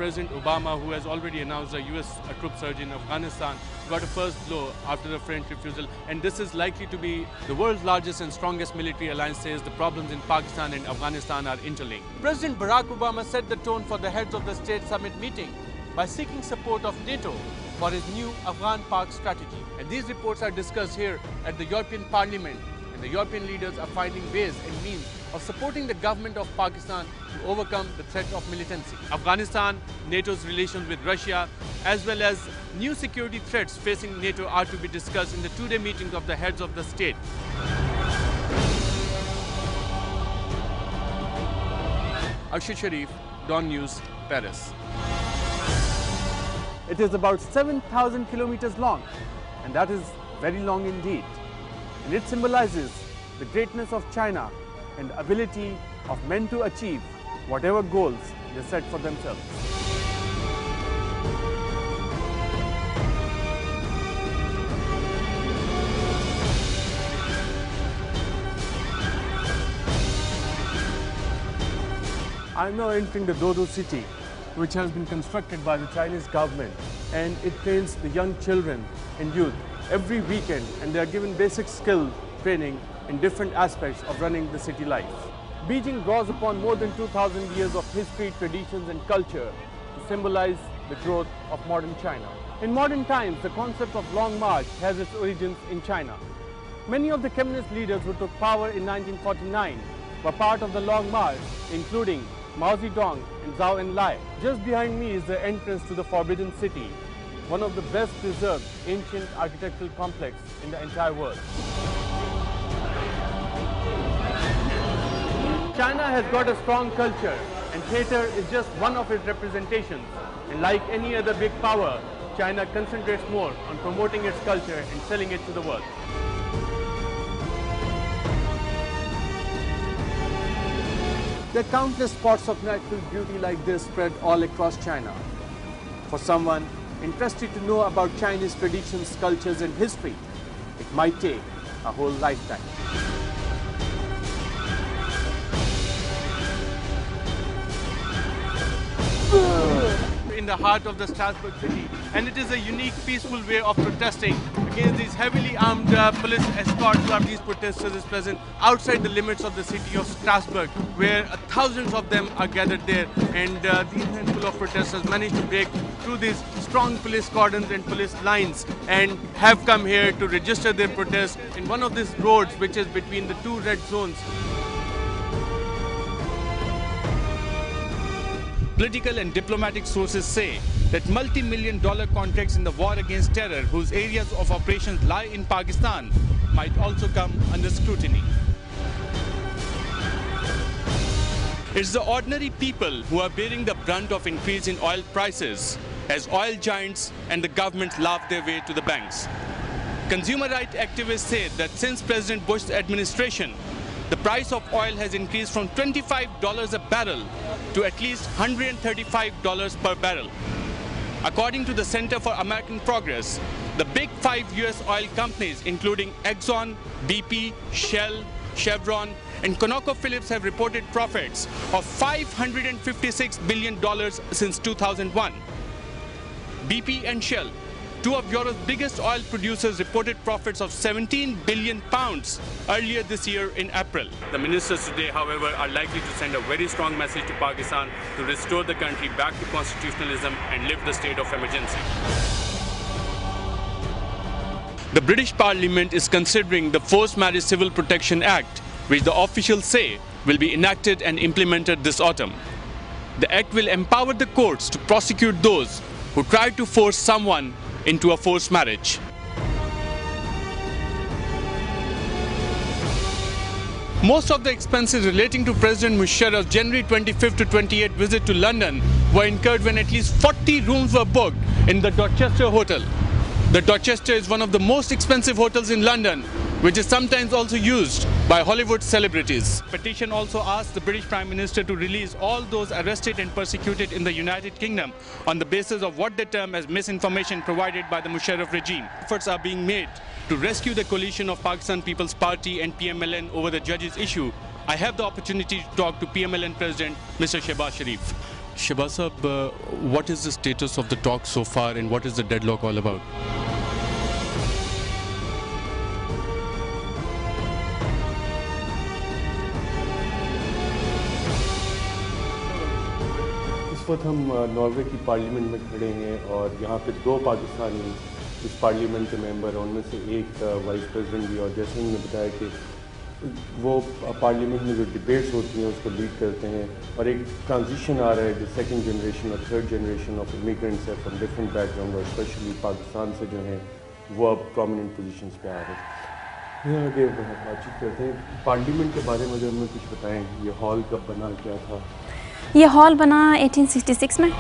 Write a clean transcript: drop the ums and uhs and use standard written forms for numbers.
President Obama, who has already announced a US troop surge in Afghanistan, got a first blow after the French refusal. And this is likely to be the world's largest and strongest military alliance, says the problems in Pakistan and Afghanistan are interlinked. President Barack Obama set the tone for the heads of the state summit meeting by seeking support of NATO for his new Afghan-Pak strategy. And these reports are discussed here at the European Parliament. The European leaders are finding ways and means of supporting the government of Pakistan to overcome the threat of militancy. Afghanistan, NATO's relations with Russia, as well as new security threats facing NATO are to be discussed in the two-day meetings of the heads of the state. Arshid Sharif, Dawn News, Paris. It is about 7,000 kilometers long, and that is very long indeed. And it symbolizes the greatness of China and the ability of men to achieve whatever goals they set for themselves. I am now entering the Dodo city, which has been constructed by the Chinese government, and it trains the young children and youth every weekend, and they are given basic skill training in different aspects of running the city life. Beijing draws upon more than 2,000 years of history, traditions and culture to symbolize the growth of modern China. In modern times, the concept of Long March has its origins in China. Many of the communist leaders who took power in 1949 were part of the Long March, including Mao Zedong and Zhou Enlai. Just behind me is the entrance to the Forbidden City, one of the best preserved ancient architectural complex in the entire world. China has got a strong culture, and theatre is just one of its representations. And like any other big power, China concentrates more on promoting its culture and selling it to the world. There are countless spots of natural beauty like this spread all across China. For someone interested to know about Chinese traditions, cultures and history, it might take a whole lifetime. In the heart of the Strasbourg city, and it is a unique, peaceful way of protesting against these heavily armed police escorts of these protesters is present outside the limits of the city of Strasbourg, where thousands of them are gathered there, and these handful of protesters managed to break through these strong police cordons and police lines and have come here to register their protest in one of these roads which is between the two red zones. Political and diplomatic sources say that multi-million-dollar contracts in the war against terror, whose areas of operations lie in Pakistan, might also come under scrutiny. It's the ordinary people who are bearing the brunt of increase in oil prices, as oil giants and the government laugh their way to the banks. Consumer rights activists say that since President Bush's administration, the price of oil has increased from $25 a barrel to at least $135 per barrel. According to the Center for American Progress, the big 5 US oil companies, including Exxon, BP, Shell, Chevron, and ConocoPhillips, have reported profits of $556 billion since 2001. BP and Shell, two of Europe's biggest oil producers, reported profits of 17 billion pounds earlier this year in April. The ministers today, however, are likely to send a very strong message to Pakistan to restore the country back to constitutionalism and lift the state of emergency. The British Parliament is considering the Forced Marriage Civil Protection Act, which the officials say will be enacted and implemented this autumn. The act will empower the courts to prosecute those who try to force someone into a forced marriage. Most of the expenses relating to President Musharraf's January 25th to 28th visit to London were incurred when at least 40 rooms were booked in the Dorchester Hotel. The Dorchester is one of the most expensive hotels in London, which is sometimes also used by Hollywood celebrities. The petition also asked the British Prime Minister to release all those arrested and persecuted in the United Kingdom on the basis of what they term as misinformation provided by the Musharraf regime. Efforts are being made to rescue the coalition of Pakistan People's Party and PMLN over the judges' issue. I have the opportunity to talk to PMLN President Mr. Shehbaz Sharif. Shahbaz Sahab, what is the status of the talks so far and what is the deadlock all about? اس وقت ہم Norway کی parliament میں کھڑے ہیں اور یہاں پہ 2 پاکستانی اس parliament کے ممبر ہیں، ان میں سے ایک وائس پریزیڈنٹ بھی، اور جیسے ہم نے بتایا کہ وہ پارلیمنٹ میں جو ڈبیٹس ہوتی ہیں اس کو لیڈ کرتے ہیں، اور ایک ٹرانزیشن آ رہا ہے جو 2nd جنریشن اور 3rd جنریشن آف امیگرینٹس ہے فرام ڈفرنٹ بیک گراؤنڈ، اور اسپیشلی پاکستان سے جو ہیں وہ اب پرومیننٹ پوزیشنس پہ آ رہے ہیں۔ یہاں آگے بات چیت کرتے ہیں پارلیمنٹ کے بارے میں، اگر ہمیں کچھ بتائیں، یہ ہال کب بنا، کیا تھا؟ یہ ہال بنا 1866 میں۔